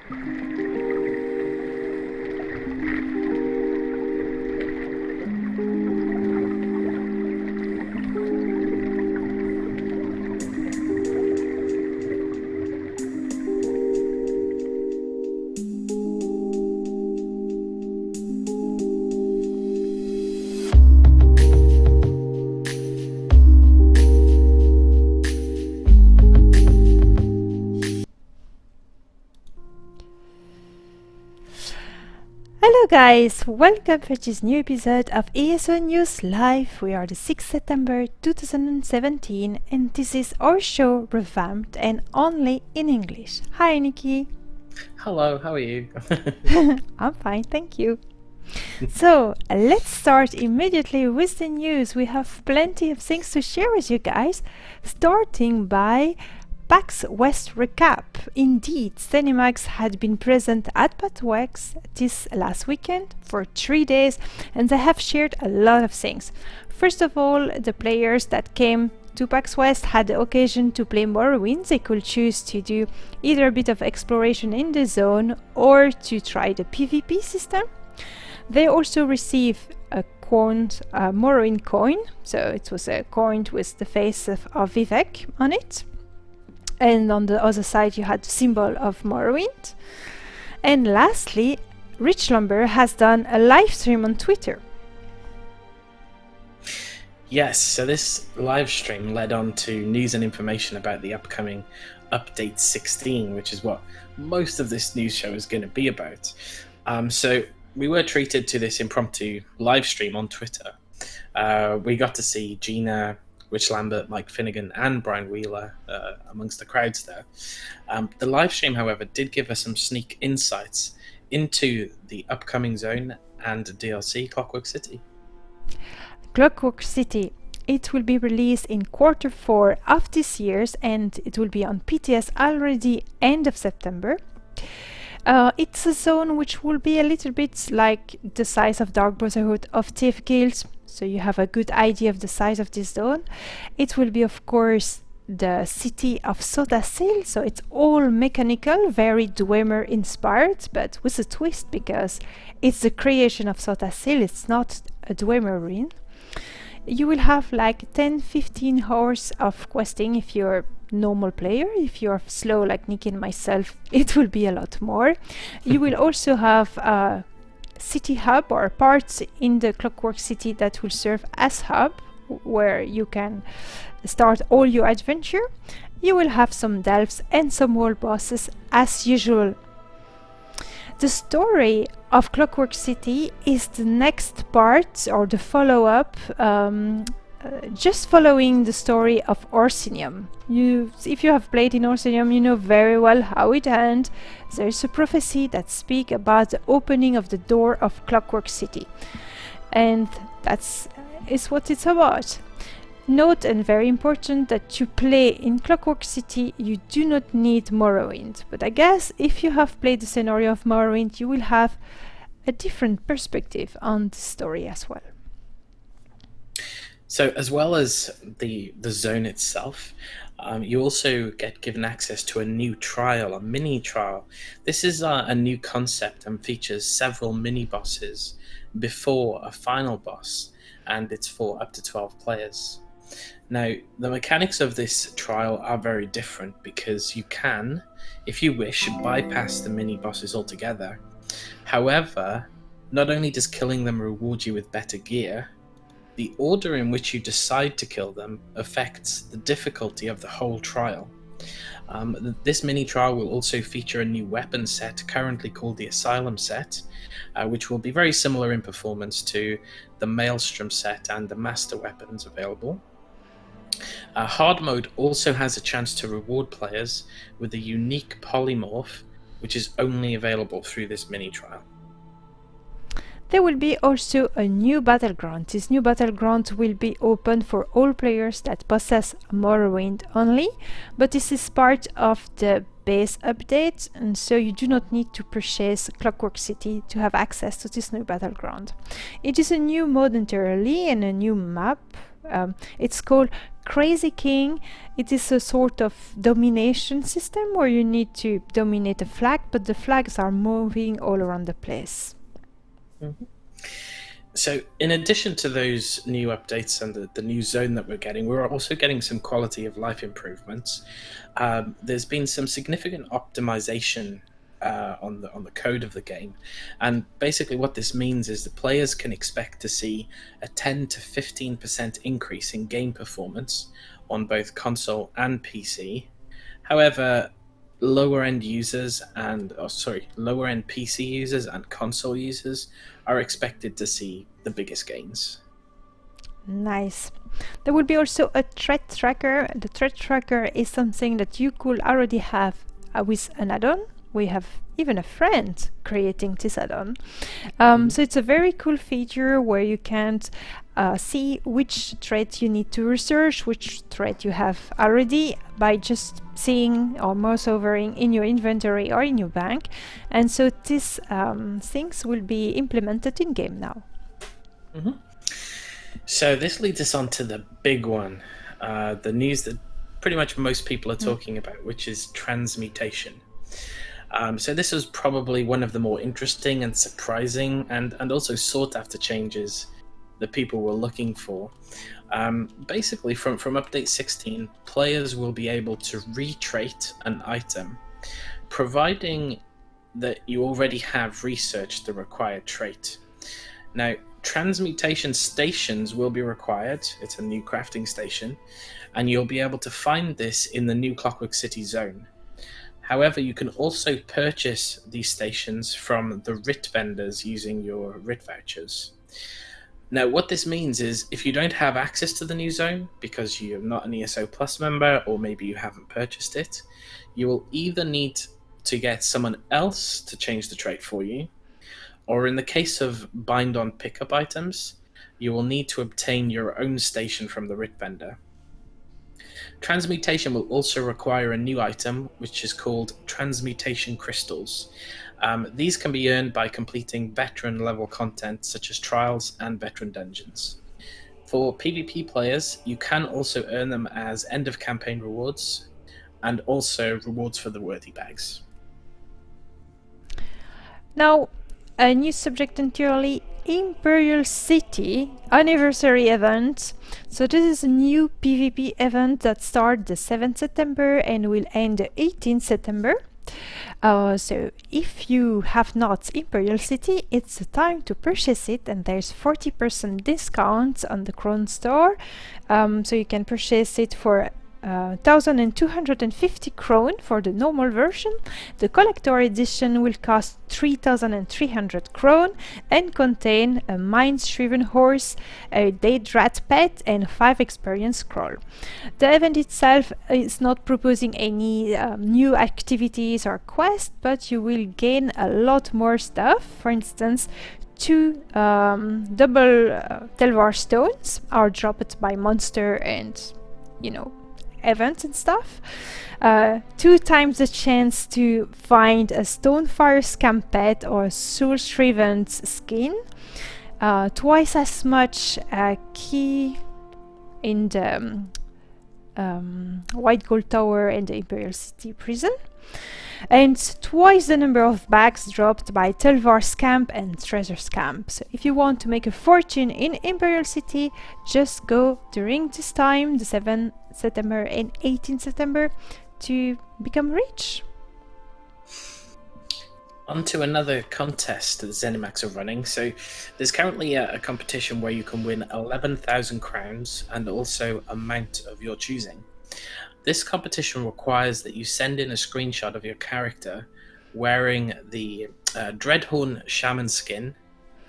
Hello guys, welcome for this new episode of ESO News Live. We are the 6th September 2017 and this is our show revamped and only in English. Hi Nikki. Hello, how are you? I'm fine, thank you. So let's start immediately with the news. We have plenty of things to share with you guys, starting by PAX West recap. Indeed, Zenimax had been present at PAX West this last weekend for 3 days and they have shared a lot of things. First of all, the players that came to PAX West had the occasion to play Morrowind. They could choose to do either a bit of exploration in the zone or to try the PvP system. They also received a Morrowind coin, so it was a coin with the face of Vivek on it. And on the other side you had the symbol of Morrowind. And lastly, Rich Lumber has done a live stream on Twitter. Yes, so this live stream led on to news and information about the upcoming Update 16, which is what most of this news show is going to be about. So we were treated to this impromptu live stream on Twitter. We got to see Gina, Rich Lambert, Mike Finnegan and Brian Wheeler amongst the crowds there. The live stream, however, did give us some sneak insights into the upcoming zone and DLC Clockwork City. Clockwork City. It will be released in Q4 of this year and it will be on PTS already end of September. It's a zone which will be a little bit like the size of Dark Brotherhood of Thief Guilds. So you have a good idea of the size of this zone. It will be, of course, the city of Sodasil, so it's all mechanical, very Dwemer inspired, but with a twist because it's the creation of Sodasil, it's not a Dwemer ruin. You will have like 10-15 hours of questing if you're a normal player. If you're slow like Nicky and myself, it will be a lot more. You will also have a city hub or parts in the Clockwork City that will serve as hub where you can start all your adventure. You will have some delves and some world bosses as usual. The story of Clockwork City is the next part or the follow-up, just following the story of Orsinium. If you have played in Orsinium, you know very well how it ends. There is a prophecy that speaks about the opening of the door of Clockwork City, and that's what it's about. Note, and very important, that to play in Clockwork City you do not need Morrowind, but I guess if you have played the scenario of Morrowind you will have a different perspective on the story as well. So as well as the zone itself, you also get given access to a new trial, a mini trial. This is a new concept and features several mini bosses before a final boss, and it's for up to 12 players. Now, the mechanics of this trial are very different because you can, if you wish, bypass the mini bosses altogether. However, not only does killing them reward you with better gear, the order in which you decide to kill them affects the difficulty of the whole trial. This mini trial will also feature a new weapon set currently called the Asylum set, which will be very similar in performance to the Maelstrom set and the Master weapons available. Hard mode also has a chance to reward players with a unique polymorph, which is only available through this mini trial. There will be also a new Battleground. This new Battleground will be open for all players that possess Morrowind only, but this is part of the base update, and so you do not need to purchase Clockwork City to have access to this new Battleground. It is a new mode entirely and a new map It's called Crazy King. It is a sort of domination system where you need to dominate a flag, but the flags are moving all around the place. Mm-hmm. So in addition to those new updates and the new zone that we're getting, we're also getting some quality of life improvements. There's been some significant optimization on the code of the game, and basically what this means is the players can expect to see a 10 to 15% increase in game performance on both console and PC. However, lower end PC users and console users are expected to see the biggest gains. Nice. There will be also a threat tracker. The threat tracker is something that you could already have with an add-on. We have even a friend creating this add-on. So it's a very cool feature where you can see which threat you need to research, which threat you have already by just seeing or mouse overing in your inventory or in your bank. And so these things will be implemented in game now. Mm-hmm. So this leads us on to the big one, the news that pretty much most people are talking about, which is transmutation. So this was probably one of the more interesting and surprising and also sought after changes that people were looking for. Basically, from update 16, players will be able to retrait an item, providing that you already have researched the required trait. Now, transmutation stations will be required. It's a new crafting station, and you'll be able to find this in the new Clockwork City zone. However, you can also purchase these stations from the RIT vendors using your RIT vouchers. Now, what this means is if you don't have access to the new zone because you're not an ESO Plus member or maybe you haven't purchased it, you will either need to get someone else to change the trait for you, or in the case of bind-on pickup items, you will need to obtain your own station from the RIT vendor. Transmutation will also require a new item, which is called Transmutation Crystals. These can be earned by completing veteran-level content such as trials and veteran dungeons. For PvP players, you can also earn them as end-of-campaign rewards, and also rewards for the worthy bags. Now, a new subject entirely, Imperial City anniversary event. So this is a new PvP event that starts the 7th September and will end the 18th September. So if you have not Imperial City, it's the time to purchase it, and there's 40% discount on the Crown store. So you can purchase it for 1,250 krone for the normal version. The collector edition will cost 3,300 krone and contain a mind-shriven horse, a dead rat pet, and 5 experience scroll. The event itself is not proposing any new activities or quests, but you will gain a lot more stuff. For instance, 2 double Telvar stones are dropped by monster and, events and stuff. 2 times the chance to find a Stonefire Scam pet or Soul Shriven's skin. Twice as much key in the White Gold Tower and the Imperial City prison. And twice the number of bags dropped by Telvar Scamp and Treasure Scamp. So if you want to make a fortune in Imperial City, just go during this time, the 7th September and 18th September, to become rich. On to another contest that Zenimax are running. So there's currently a competition where you can win 11,000 crowns and also a mount of your choosing. This competition requires that you send in a screenshot of your character wearing the Dreadhorn Shaman skin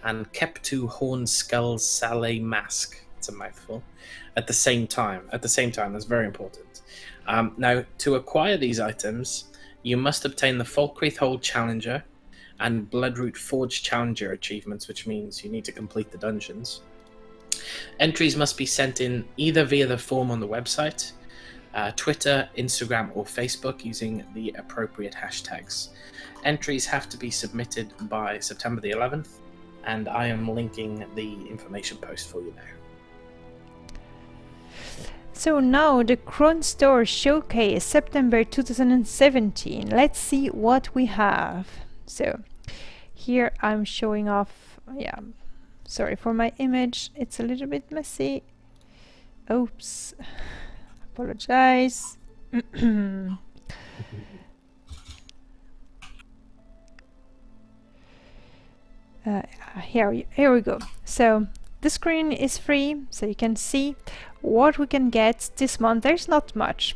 and Keptu Horn Skull Saleh mask. It's a mouthful. At the same time, that's very important. Now, to acquire these items, you must obtain the Falkreath Hold Challenger and Bloodroot Forge Challenger achievements, which means you need to complete the dungeons. Entries must be sent in either via the form on the website, Twitter, Instagram, or Facebook using the appropriate hashtags. Entries have to be submitted by September the 11th, and I am linking the information post for you now. So now the Crown Store Showcase September 2017. Let's see what we have. So here I'm showing off, yeah, sorry for my image, it's a little bit messy. Oops, apologize. Here we go. So the screen is free, so you can see what we can get this month. There's not much.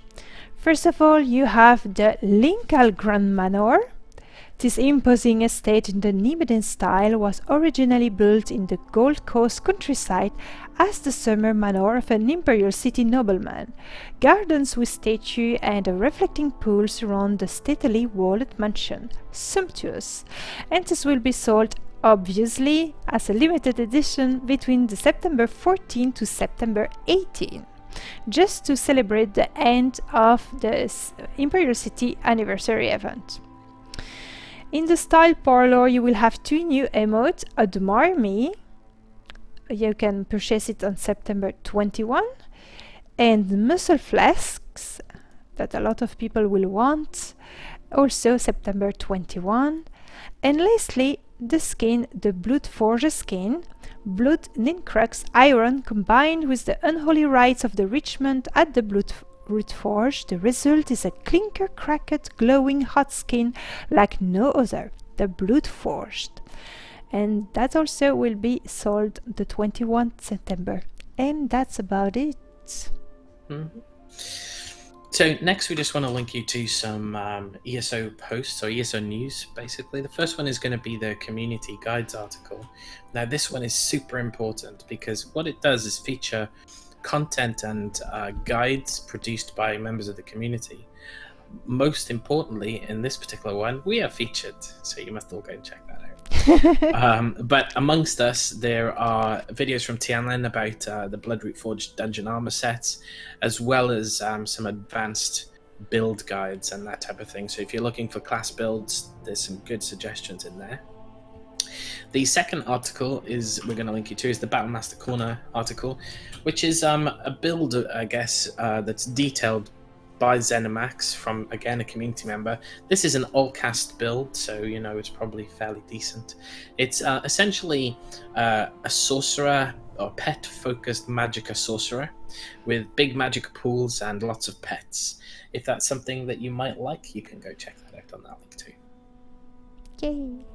First of all, you have the Linkalgrand Manor. This imposing estate in the Nemedan style was originally built in the Gold Coast countryside as the summer manor of an Imperial city nobleman. Gardens with statue and a reflecting pool surround the stately walled mansion. Sumptuous. And this will be sold obviously as a limited edition between the September 14 to September 18, just to celebrate the end of the Imperial City anniversary event. In the style parlor, you will have 2 new emotes, Admire Me, you can purchase it on September 21, and Muscle Flasks, that a lot of people will want, also September 21, and lastly, the skin, the Blood Forge skin, Blood Nincrux iron combined with the unholy rites of the Richmond at the Blood Root Forge. The result is a clinker cracked glowing hot skin like no other, the Blood Forged. And that also will be sold the 21st September. And that's about it. Mm-hmm. So next we just want to link you to some ESO posts or ESO news, basically. The first one is going to be the Community Guides article. Now this one is super important because what it does is feature content and guides produced by members of the community. Most importantly, in this particular one, we are featured, so you must all go and check that out. But amongst us, there are videos from Tianlin about the Bloodroot Forged dungeon armor sets, as well as some advanced build guides and that type of thing. So if you're looking for class builds, there's some good suggestions in there. The second article we're going to link you to is the Battlemaster Corner article, which is a build, I guess, that's detailed by Zenimax from, again, a community member. This is an all-cast build, so, you know, it's probably fairly decent. It's essentially a sorcerer or pet-focused magicka sorcerer with big magic pools and lots of pets. If that's something that you might like, you can go check that out on that link too. Yay!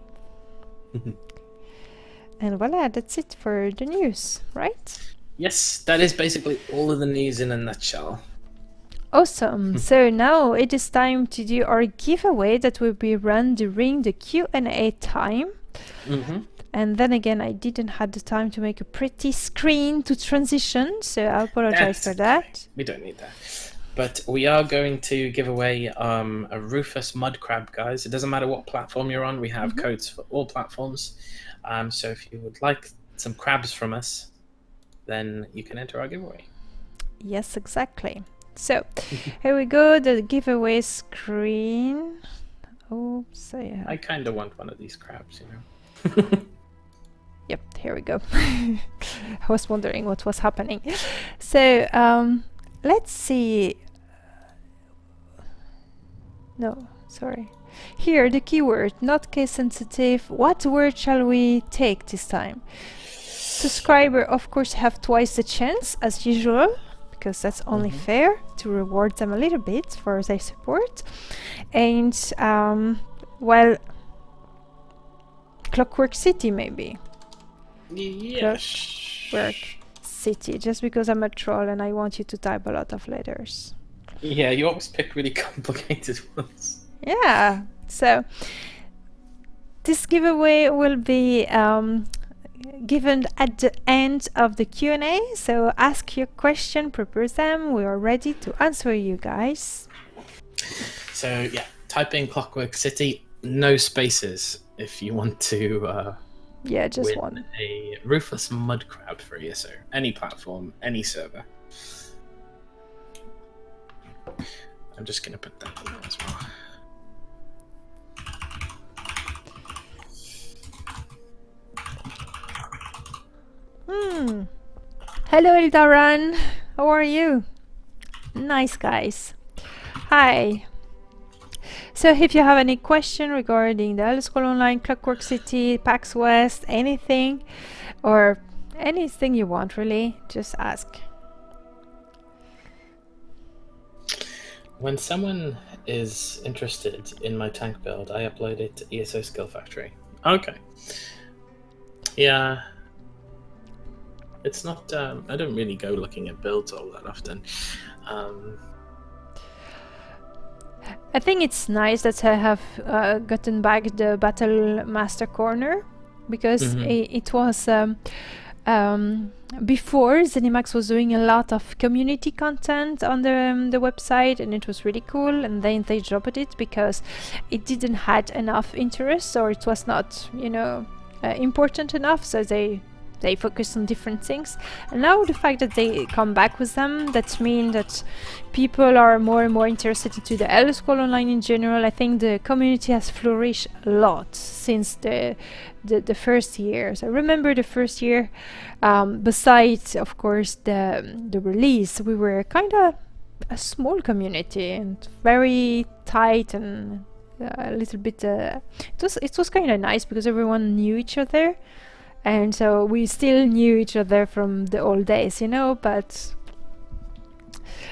And voila, that's it for the news, right? Yes, that is basically all of the news in a nutshell. Awesome. So now it is time to do our giveaway that will be run during the Q&A time. Mm-hmm. And then again, I didn't have the time to make a pretty screen to transition, so I apologize for that. We don't need that. But we are going to give away a Rufus Mud Crab, guys. It doesn't matter what platform you're on. We have codes for all platforms. So if you would like some crabs from us, then you can enter our giveaway. Yes, exactly. So here we go, the giveaway screen. Oops, I kind of want one of these crabs, you know. Yep, here we go. I was wondering what was happening. So let's see. No, sorry. Here, the keyword, not case sensitive. What word shall we take this time? Subscriber, of course, have twice the chance as usual, because that's only fair to reward them a little bit for their support. And well, Clockwork City maybe. Yes. Clockwork City, just because I'm a troll and I want you to type a lot of letters. Yeah, you always pick really complicated ones. Yeah, so this giveaway will be given at the end of the Q&A, so ask your question, prepare them, we are ready to answer you guys. So yeah, type in Clockwork City, no spaces if you want to yeah, just win one. A Rufus Mud Crab for ESO, any platform, any server. I'm just gonna put that in there as well. Hello, Eldaran. How are you? Nice guys. Hi. So if you have any question regarding the Elder Scrolls Online, Clockwork City, PAX West, anything, or anything you want really, just ask. When someone is interested in my tank build, I upload it to ESO Skill Factory. Okay. Yeah. It's not, I don't really go looking at builds all that often. I think it's nice that I have gotten back the Battlemaster Corner, because it was before Zenimax was doing a lot of community content on the website, and it was really cool, and then they dropped it because it didn't had enough interest, or it was not, you know, important enough, so they focus on different things. And now the fact that they come back with them, that means that people are more and more interested into the Elder Scrolls Online in general. I think the community has flourished a lot since the first years. I remember the first year, besides of course the release, we were kind of a small community and very tight, and a little bit it was kind of nice because everyone knew each other. And so we still knew each other from the old days, you know, but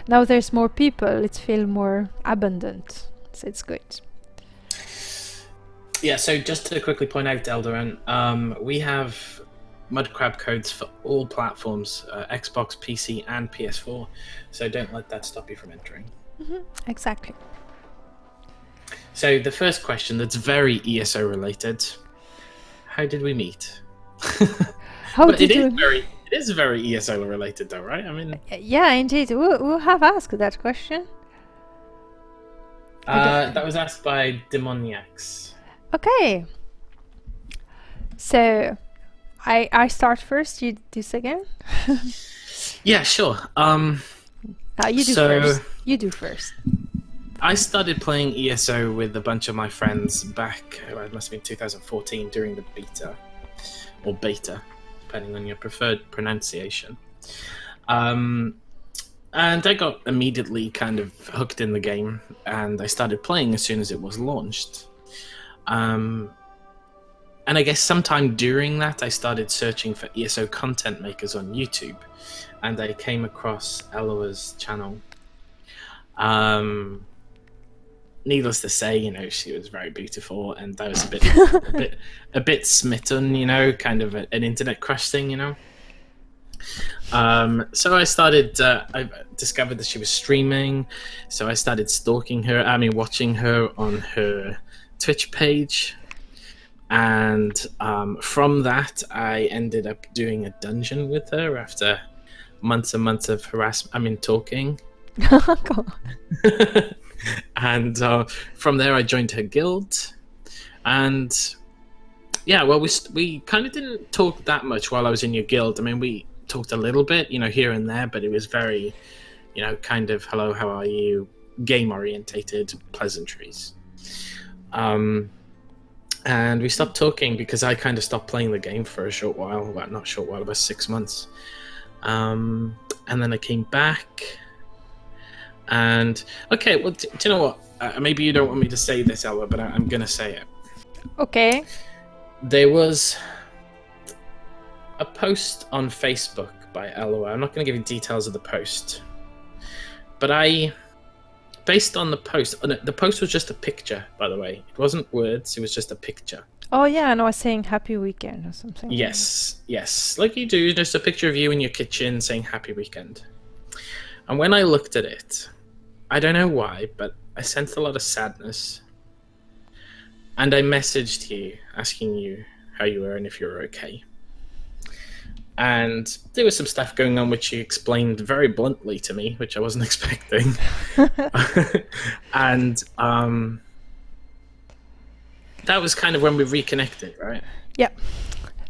now there's more people, it feels more abundant, so it's good. Yeah, so just to quickly point out, Eldoran, we have Mudcrab codes for all platforms, Xbox, PC, and PS4, so don't let that stop you from entering. Exactly. So the first question that's very ESO related, how did we meet? It is very ESO related though, right? I mean, yeah, indeed. Who have asked that question? That was asked by Demoniacs. Okay, so I start first, you do second. Yeah, sure. You do first. You do first. I started playing ESO with a bunch of my friends back, it must have been 2014, during the beta. Or beta, depending on your preferred pronunciation. And I got immediately kind of hooked in the game, and I started playing as soon as it was launched. And I guess sometime during that, I started searching for ESO content makers on YouTube, and I came across Elloa's channel. Needless to say, you know, she was very beautiful, and I was a bit smitten, you know, kind of an internet crush thing, you know. So I started. I discovered that she was streaming, so I started stalking her. I mean, watching her on her Twitch page, and from that, I ended up doing a dungeon with her after months and months of harassment. I mean, talking. And from there I joined her guild, and yeah, well, we kind of didn't talk that much while I was in your guild. I mean, we talked a little bit, you know, here and there, but it was very, you know, kind of hello, how are you, game orientated pleasantries. And we stopped talking because I kind of stopped playing the game for a short while. Well, not short while, about 6 months. And then I came back. And okay, well, do you know what? Maybe you don't want me to say this, Elloa, but I'm gonna say it. Okay. There was a post on Facebook by Elloa. I'm not gonna give you details of the post, but based on the post was just a picture, by the way. It wasn't words. It was just a picture. Oh yeah, and I was saying happy weekend or something. Yes, like you do. Just a picture of you in your kitchen saying happy weekend. And when I looked at it, I don't know why, but I sensed a lot of sadness. And I messaged you, asking you how you were and if you were okay. And there was some stuff going on which you explained very bluntly to me, which I wasn't expecting. And that was kind of when we reconnected, right? Yeah.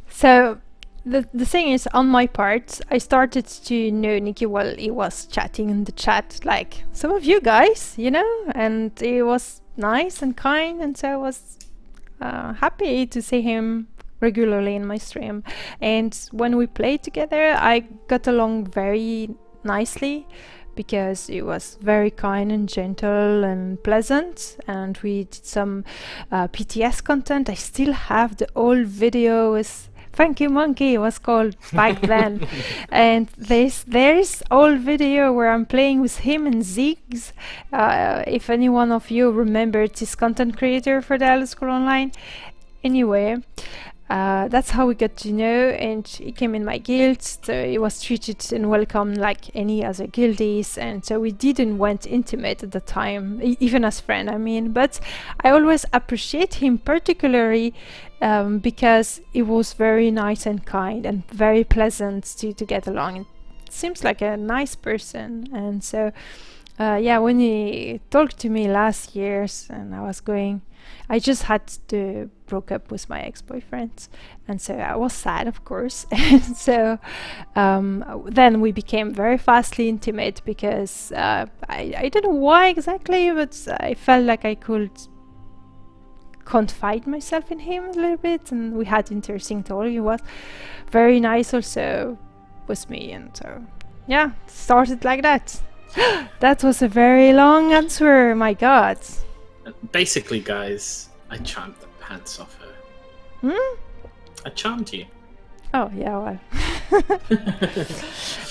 So the thing is, on my part, I started to know Nicky while he was chatting in the chat, like some of you guys, you know, and he was nice and kind, and so I was happy to see him regularly in my stream. And when we played together, I got along very nicely, because he was very kind and gentle and pleasant, and we did some PTS content. I still have the old video with Funky Monkey, it was called back then. And there's old video where I'm playing with him and Ziggs. If any one of you remembered this content creator for the Elder Scrolls Online. Anyway, that's how we got to know, and he came in my guild, so he was treated and welcomed like any other guildies, and so we didn't went intimate at the time, even as friend, I mean, but I always appreciate him particularly because he was very nice and kind and very pleasant to get along. It seems like a nice person, and so yeah, when he talked to me last year and I just had to broke up with my ex-boyfriend, and so I was sad, of course. And so then we became very fastly intimate because I don't know why exactly, but I felt like I could confide myself in him a little bit, and we had interesting talk. He was very nice also with me, and so yeah, started like that. That was a very long answer, my god. Basically, guys, I charmed the pants off her. Hmm? I charmed you. Oh, yeah, well.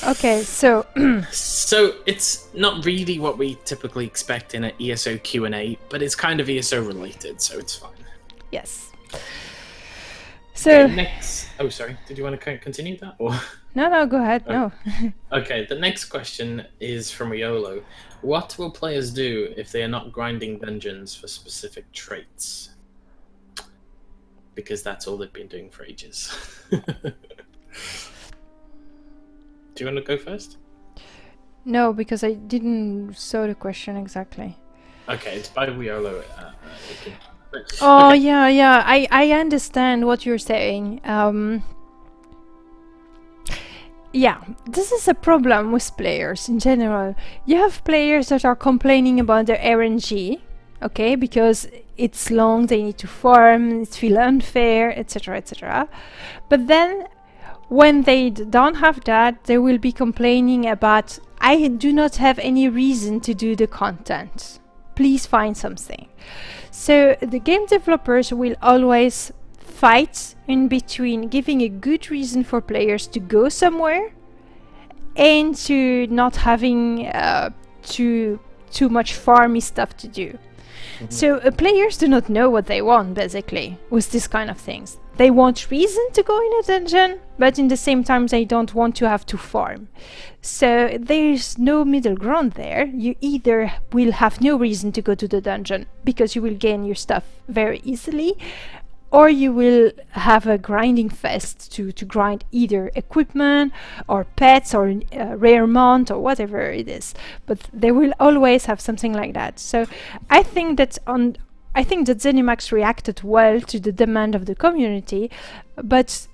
Okay, so... So, it's not really what we typically expect in an ESO Q&A, but it's kind of ESO related, so it's fine. Yes. So... Okay, next... Oh, sorry. Did you want to continue that? Or... No, go ahead, okay. no. Okay, the next question is from Riolo. What will players do if they are not grinding dungeons for specific traits? Because that's all they've been doing for ages. Do you want to go first? No, because I didn't saw the question exactly. Okay, it's by Riolo. Oh, okay. yeah, I understand what you're saying. Yeah, this is a problem with players in general. You have players that are complaining about their RNG, okay, because it's long, they need to farm, it feels unfair, etc, etc. But then, when they don't have that, they will be complaining about, I do not have any reason to do the content. Please find something. So, the game developers will always fight in between giving a good reason for players to go somewhere and to not having too much farmy stuff to do. So players do not know what they want, basically, with this kind of things. They want reason to go in a dungeon, but in the same time they don't want to have to farm. So there's no middle ground there. You either will have no reason to go to the dungeon because you will gain your stuff very easily, or you will have a grinding fest to grind either equipment or pets or rare mount or whatever it is. But they will always have something like that. So I think that Zenimax reacted well to the demand of the community, but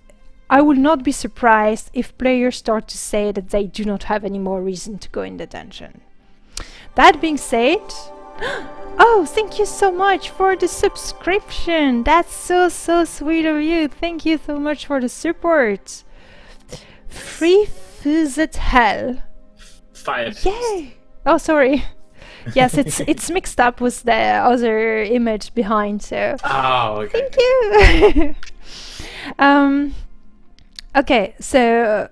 I will not be surprised if players start to say that they do not have any more reason to go in the dungeon. That being said, oh, thank you so much for the subscription. That's so sweet of you. Thank you so much for the support. Free Fuzet Hell. Fire. Yay! Oh, sorry. Yes, it's mixed up with the other image behind, so... Oh, okay. Thank you! Okay, so...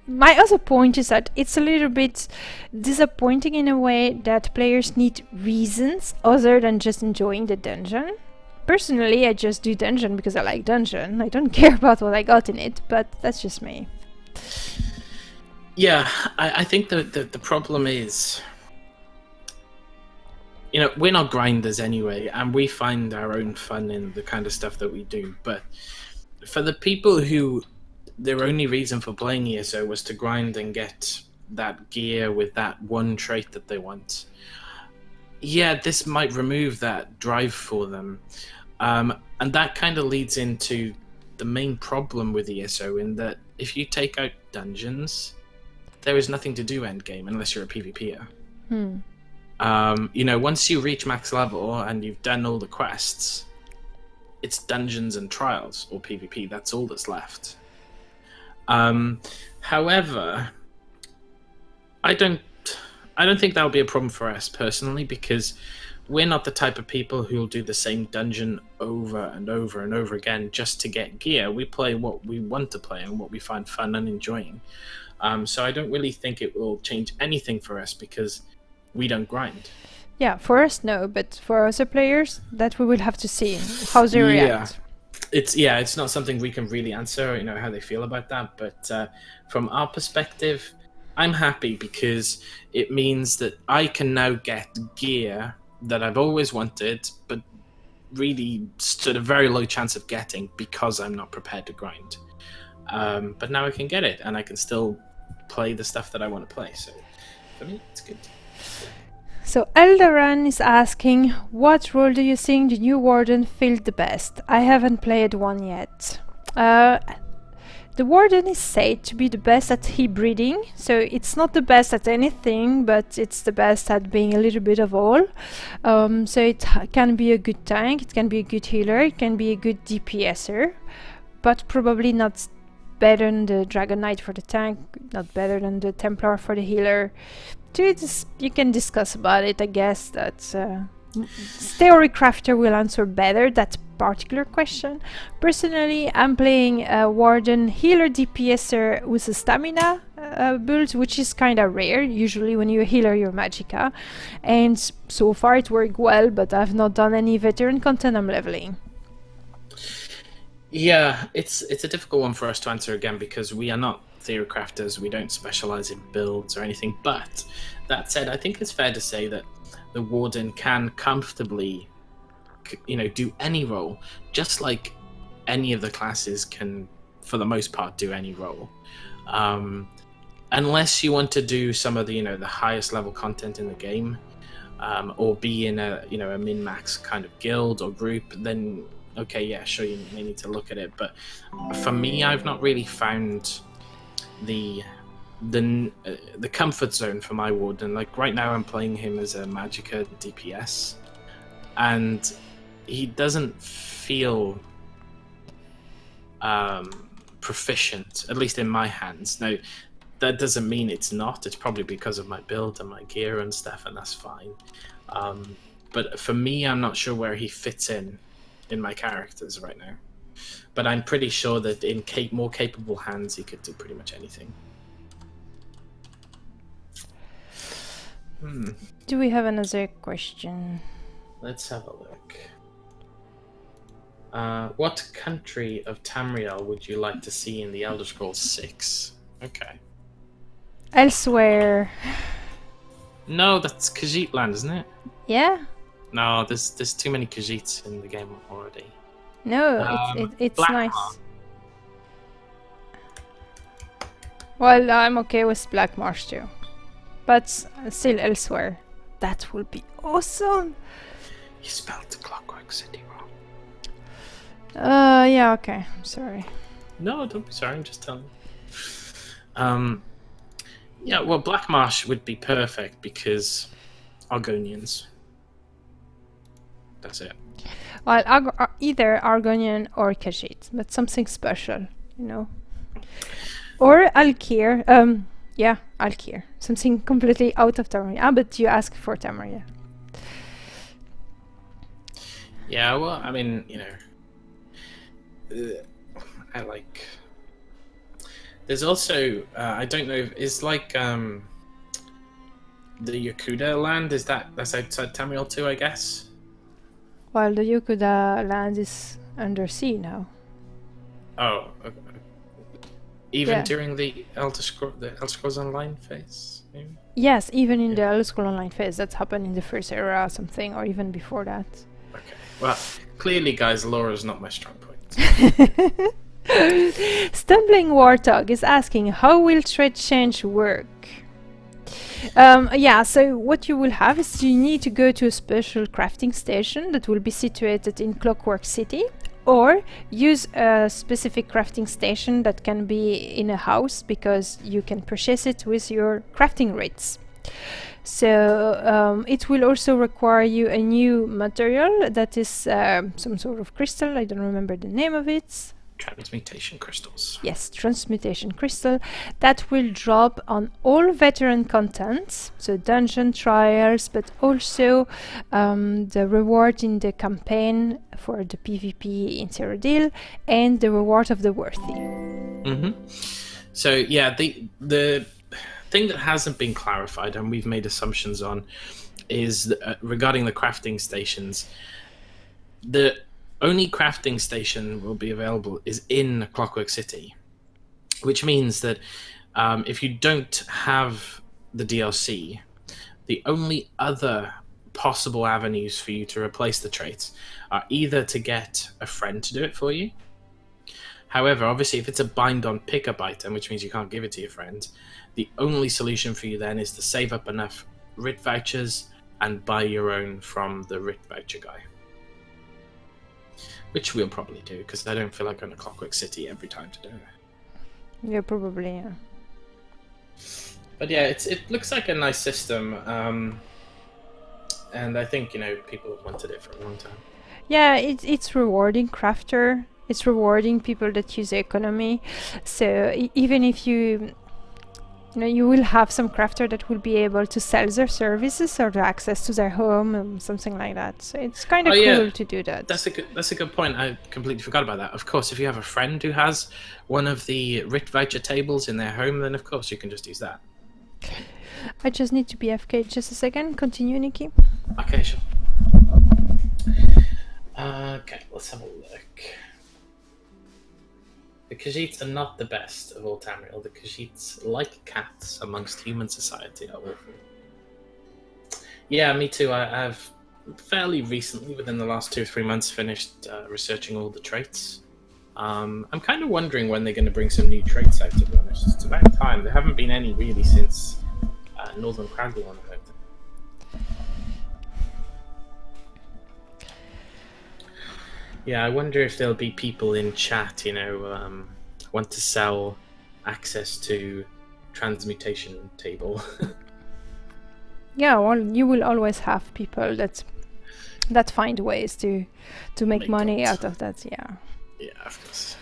my other point is that it's a little bit disappointing in a way that players need reasons other than just enjoying the dungeon. Personally, I just do dungeon because I like dungeon. I don't care about what I got in it, but that's just me. Yeah, I think the problem is, you know, we're not grinders anyway, and we find our own fun in the kind of stuff that we do. But for the people who their only reason for playing ESO was to grind and get that gear with that one trait that they want, yeah, this might remove that drive for them. And that kind of leads into the main problem with ESO, in that if you take out dungeons, there is nothing to do endgame unless you're a PvPer. You know, once you reach max level and you've done all the quests, it's dungeons and trials or PvP. That's all that's left. However, I don't I don't think that would be a problem for us personally, because we're not the type of people who'll do the same dungeon over and over and over again just to get gear. We play what we want to play and what we find fun and enjoying. So I don't really think it will change anything for us because we don't grind. Yeah, for us, no, but for other players, that we will have to see how they react. It's not something we can really answer, how they feel about that. But from our perspective, I'm happy because it means that I can now get gear that I've always wanted, but really stood a very low chance of getting because I'm not prepared to grind. But now I can get it, and I can still play the stuff that I want to play. So for me, it's good. So Eldaran is asking, what role do you think the new Warden filled the best? I haven't played one yet. The Warden is said to be the best at hybriding, so it's not the best at anything, but it's the best at being a little bit of all. So it can be a good tank, it can be a good healer, it can be a good DPSer, but probably not better than the Dragon Knight for the tank, not better than the Templar for the healer. So you can discuss about it, I guess. That's Theory Crafter will answer better that particular question. Personally, I'm playing a Warden healer DPSer with a stamina build, which is kind of rare. Usually when you're a healer, you're Magicka. And so far it worked well, but I've not done any veteran content I'm leveling. Yeah, it's a difficult one for us to answer again because we are not theory crafters. We don't specialize in builds or anything. But that said, I think it's fair to say that the Warden can comfortably, do any role, just like any of the classes can, for the most part, do any role. Unless you want to do some of the, the highest level content in the game, or be in a min-max kind of guild or group, then okay, yeah, sure, you may need to look at it. But for me, I've not really found the comfort zone for my Warden. Like right now, I'm playing him as a Magicka DPS, and he doesn't feel proficient, at least in my hands. Now, that doesn't mean it's not. It's probably because of my build and my gear and stuff, and that's fine. But for me, I'm not sure where he fits in my characters right now. But I'm pretty sure that in more capable hands, he could do pretty much anything. Do we have another question? Let's have a look. What country of Tamriel would you like to see in the Elder Scrolls 6? Okay. Elsewhere. No, that's Khajiit land, isn't it? Yeah? No, there's too many Khajiits in the game already. No, it's nice. Blackmarsh. Well, I'm okay with Blackmarsh too. But still elsewhere. That will be awesome! You spelled the Clockwork City wrong. Yeah, okay. I'm sorry. No, don't be sorry. I'm just telling you. Yeah, well, Blackmarsh would be perfect because Argonians. That's it. Well, either Argonian or Khajiit, but something special, Or Alkir. Yeah, Alkir. Something completely out of Tamriel. Ah, but you ask for Tamriel. Yeah, well, I mean, I like... There's also, I don't know, it's like the Yakuda land, that's outside Tamriel too, I guess? Well, the Yakuda land is under sea now. Oh, okay. Even during the Elder Scrolls Online phase? Maybe? Yes, even in the Elder Scrolls Online phase. That's happened in the first era or something, or even before that. Okay. Well, clearly, guys, lore is not my strong point. Stumbling Warthog is asking, how will thread change work? Yeah, so what you will have is you need to go to a special crafting station that will be situated in Clockwork City, or use a specific crafting station that can be in a house because you can purchase it with your crafting rates. So it will also require you a new material that is some sort of crystal. I don't remember the name of it. Transmutation crystals. Yes, Transmutation Crystal that will drop on all veteran contents, so dungeon trials, but also the reward in the campaign for the PvP interior deal and the reward of the worthy. So yeah, the thing that hasn't been clarified and we've made assumptions on is regarding the crafting stations. The only crafting station will be available is in Clockwork City, which means that if you don't have the DLC, the only other possible avenues for you to replace the traits are either to get a friend to do it for you. However, obviously, if it's a bind-on pickup item, which means you can't give it to your friend, the only solution for you then is to save up enough RIT vouchers and buy your own from the RIT voucher guy. Which we'll probably do, because I don't feel like going to Clockwork City every time to do it. Yeah, probably, yeah. But yeah, it looks like a nice system. And I think, people have wanted it for a long time. Yeah, it's rewarding crafter. It's rewarding people that use the economy. So even if you will have some crafter that will be able to sell their services or the access to their home, something like that. So it's kind of cool to do that. That's a good point. I completely forgot about that. Of course, if you have a friend who has one of the RIT voucher tables in their home, then of course you can just use that. I just need to be FK just a second. Continue, Nicky. Okay, sure. Okay, let's have a look. The Khajiits are not the best of all Tamriel. The Khajiits, like cats amongst human society, are awful. Yeah, me too. I've fairly recently, within the last 2 or 3 months, finished researching all the traits. I'm kind of wondering when they're going to bring some new traits out, to be honest. It's about time. There haven't been any really since Northern Craggle one, I don't think. Yeah, I wonder if there'll be people in chat, want to sell access to Transmutation table. Yeah, well, you will always have people that find ways to make money out of that, yeah. Yeah, of course.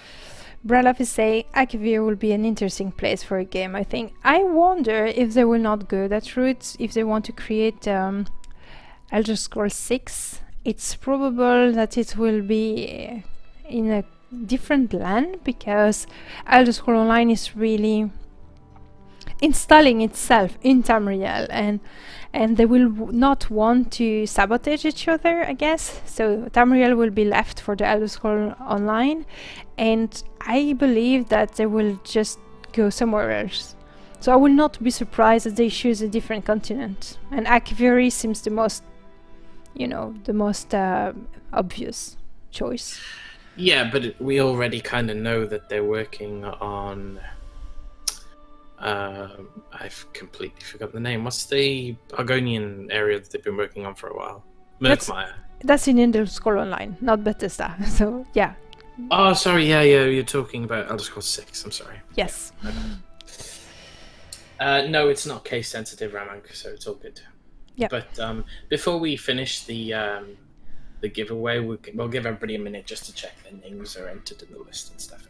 Bralov is saying Akavir will be an interesting place for a game, I think. I wonder if they will not go that route, if they want to create Elder Scrolls 6. It's probable that it will be in a different land, because Elder Scrolls Online is really installing itself in Tamriel, and they will not want to sabotage each other, I guess. So Tamriel will be left for the Elder Scrolls Online, and I believe that they will just go somewhere else. So I will not be surprised if they choose a different continent. And Akaviri seems the most obvious choice. Yeah, but we already kind of know that they're working on... I've completely forgot the name. What's the Argonian area that they've been working on for a while? Murkmire. That's in Elder Scrolls Online, not Bethesda. So, yeah. Oh, sorry, yeah, you're talking about Elder Scrolls 6, I'm sorry. Yes. No, it's not case sensitive, Ramank, so it's all good. Yeah. But before we finish the giveaway, we'll give everybody a minute just to check their names are entered in the list and stuff.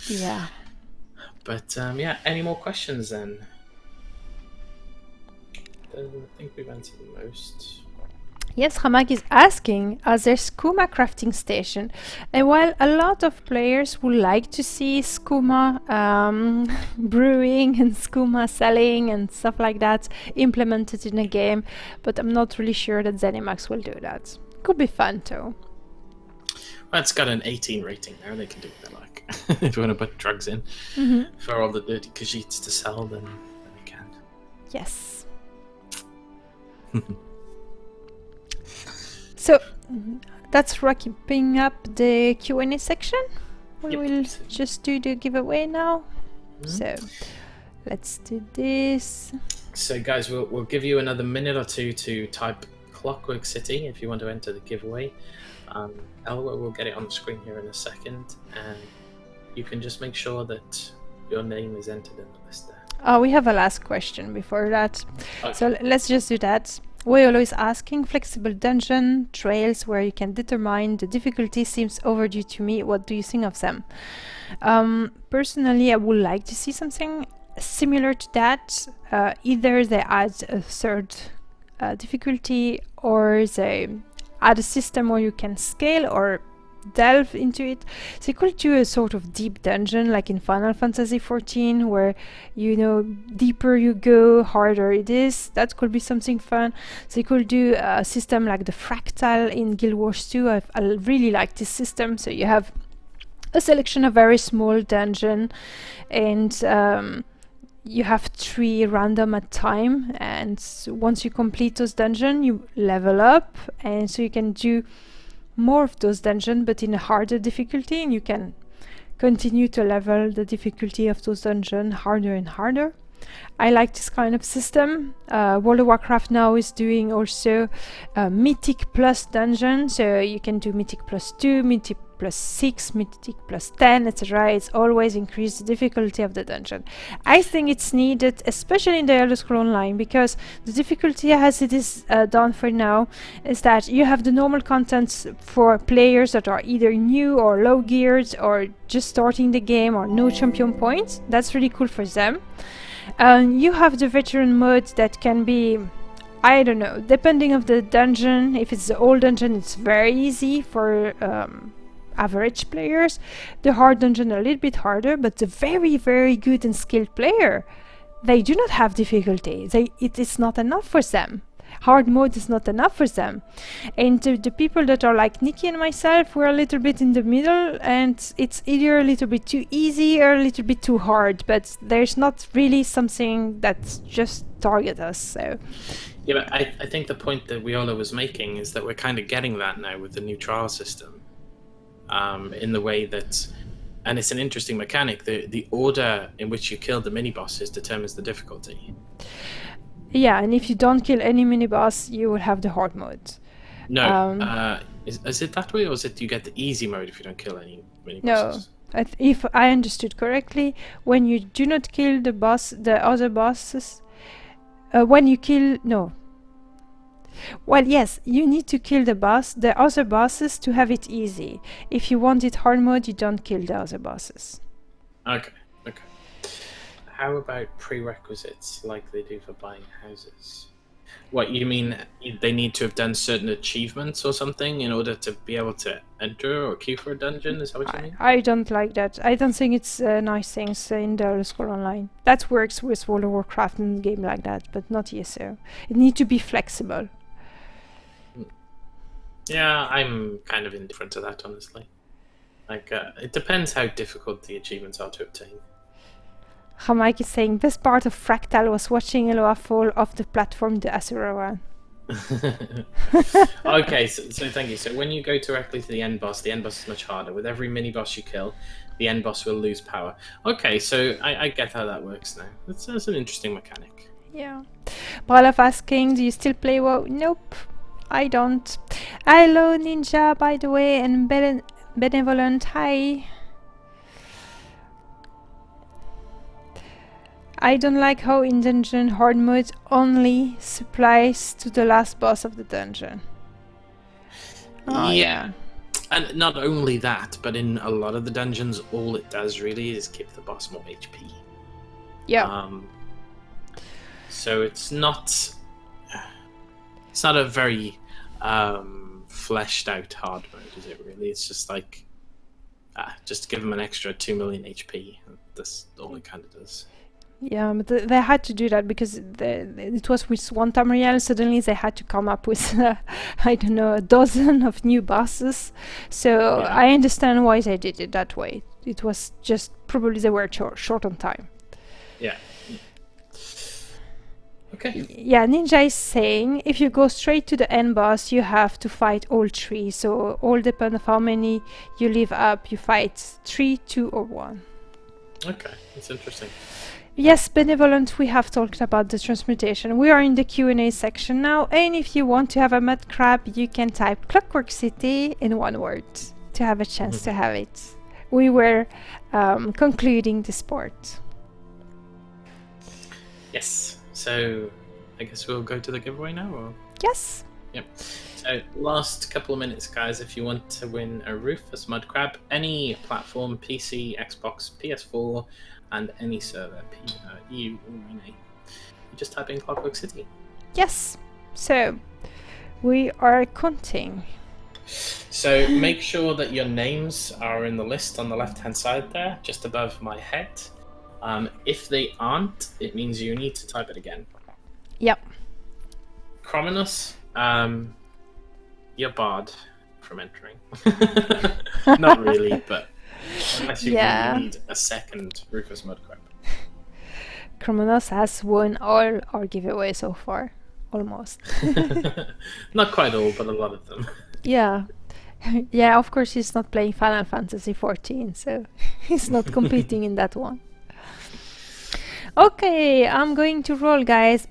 Yeah. But yeah, any more questions then? I think we've answered most. Yes, Ramak is asking, are there skooma crafting station? And while a lot of players would like to see skooma brewing and skooma selling and stuff like that implemented in a game, but I'm not really sure that Zenimax will do that. Could be fun though. Well, it's got an 18 rating now, they can do what they like. If you want to put drugs in for all the dirty Khajiits to sell, then they can. Yes. So that's wrapping up the Q&A section. We will just do the giveaway now. So let's do this. So guys, we'll give you another minute or two to type Clockwork City if you want to enter the giveaway. Elloa will get it on the screen here in a second, and you can just make sure that your name is entered in the list there. Oh, we have a last question before that. Okay. So let's just do that. Woyolo is asking, flexible dungeon trails where you can determine the difficulty seems overdue to me. What do you think of them? Personally, I would like to see something similar to that. Either they add a third difficulty, or they add a system where you can scale or delve into it. They could do a sort of deep dungeon like in Final Fantasy XIV, where deeper you go, harder it is. That could be something fun. They could do a system like the fractal in Guild Wars 2. I really like this system. So you have a selection of very small dungeon, and you have 3 random at time, and once you complete those dungeons you level up, and so you can do more of those dungeons but in a harder difficulty, and you can continue to level the difficulty of those dungeons harder and harder. I like this kind of system. World of Warcraft now is doing also Mythic plus dungeon, so you can do Mythic plus 2, Mythic plus 6, Mythic plus 10, etc. It's always increased the difficulty of the dungeon. I think it's needed, especially in the Elder Scrolls Online, because the difficulty as it is done for now is that you have the normal contents for players that are either new or low geared or just starting the game or no champion points. That's really cool for them. You have the veteran mode that can be, I don't know, depending of the dungeon. If it's the old dungeon, it's very easy for average players. The hard dungeon a little bit harder, but the very, very good and skilled player, they do not have difficulty. It is not enough for them. Hard mode is not enough for them. And the people that are like Nikki and myself, we're a little bit in the middle, and it's either a little bit too easy or a little bit too hard, but there's not really something that just target us. So yeah, but I think the point that Viola was making is that we're kind of getting that now with the new trial system, in the way that, and it's an interesting mechanic, the order in which you kill the mini bosses determines the difficulty. Yeah, and if you don't kill any mini boss, you will have the hard mode. No, is it that way, or is it you get the easy mode if you don't kill any mini bosses? No, if I understood correctly, when you do not kill the other bosses, when you kill well, yes, you need to kill the other bosses to have it easy. If you want it hard mode, you don't kill the other bosses. Okay. How about prerequisites like they do for buying houses? What, you mean they need to have done certain achievements or something in order to be able to enter or queue for a dungeon? Is that what you mean? I don't like that. I don't think it's nice things in the Elder Scrolls Online. That works with World of Warcraft and game like that, but not ESO. It needs to be flexible. Yeah, I'm kind of indifferent to that, honestly. Like, it depends how difficult the achievements are to obtain. Mike is saying, best part of Fractal was watching Elloa fall off the platform, the Asura one. Okay, so thank you. So when you go directly to the end boss is much harder. With every mini boss you kill, the end boss will lose power. Okay, so I get how that works now. That's an interesting mechanic. Yeah. Bralaf asking, do you still play WoW? Nope, I don't. Hello Ninja, by the way, and Benevolent, hi. I don't like how in dungeon hard mode only supplies to the last boss of the dungeon. Oh, yeah. And not only that, but in a lot of the dungeons, all it does really is give the boss more HP. Yeah. So it's not a very fleshed out hard mode, is it really? It's just like, just give them an extra 2 million HP. That's all it kind of does. Yeah, but they had to do that because it was with one Tamriel. Suddenly they had to come up with, I don't know, a dozen of new bosses. So yeah. I understand why they did it that way. It was just probably they were short on time. Yeah. Okay. Yeah, Ninja is saying if you go straight to the end boss, you have to fight all 3. So all depends on how many you leave up. You fight 3, 2, or 1. Okay, that's interesting. Yes, Benevolent, we have talked about the transmutation. We are in the Q&A section now, and if you want to have a mud crab, you can type Clockwork City in one word to have a chance to have it. We were concluding the sport. Yes, so I guess we'll go to the giveaway now, or? Yes. Yep. So last couple of minutes, guys. If you want to win a Rufus Mud Crab, any platform, PC, Xbox, PS4, and any server, EU or NA, you just type in Clockwork City. Yes. So we are counting. So make sure that your names are in the list on the left-hand side there, just above my head. If they aren't, it means you need to type it again. Yep. Crominus, you're barred from entering. Not really, but unless you really need a second Rufus Mud Crab. Crominus has won all our giveaways so far. Almost. Not quite all, but a lot of them. Yeah. Yeah, of course he's not playing Final Fantasy 14, so he's not competing in that one. Okay, I'm going to roll, guys.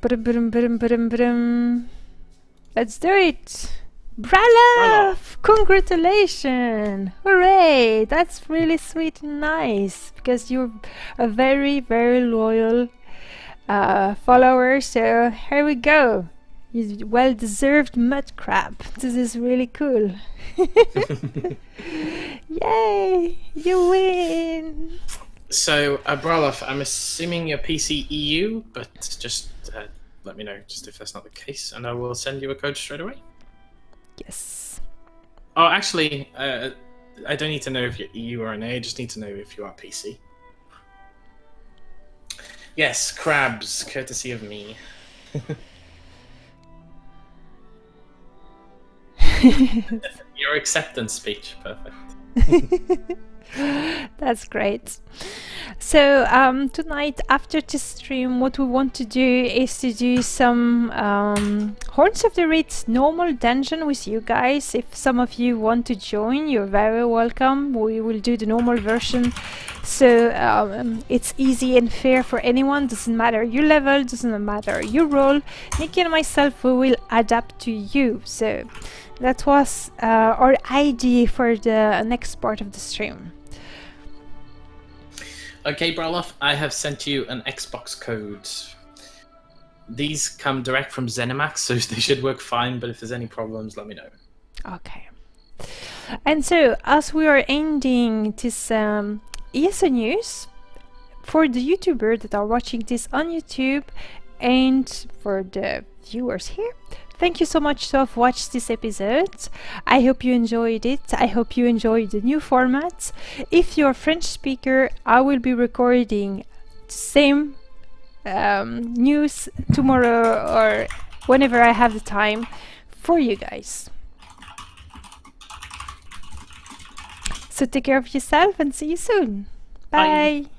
Let's do it! Bralov! Congratulations! Hooray! That's really sweet and nice, because you're a very, very loyal follower, so here we go. You well-deserved mud crab. This is really cool. Yay! You win! So, Bralof, I'm assuming you're PC EU, but just let me know just if that's not the case, and I will send you a code straight away. Yes. Oh, actually, I don't need to know if you're EU or NA, I just need to know if you are PC. Yes, crabs, courtesy of me. Your acceptance speech, perfect. That's great. So tonight after the stream, what we want to do is to do some Horns of the Wraith normal dungeon with you guys. If some of you want to join, you're very welcome. We will do the normal version, so it's easy and fair for anyone. Doesn't matter your level, doesn't matter your role. Nicky and myself, we will adapt to you. So that was our idea for the next part of the stream. Okay, Bralof, I have sent you an Xbox code. These come direct from Zenimax, so they should work fine, but if there's any problems, let me know. Okay. And so, as we are ending this ESO news, for the YouTubers that are watching this on YouTube, and for the viewers here, thank you so much to have watched this episode. I hope you enjoyed it. I hope you enjoyed the new format. If you're a French speaker, I will be recording the same news tomorrow or whenever I have the time for you guys. So take care of yourself and see you soon. Bye. Bye.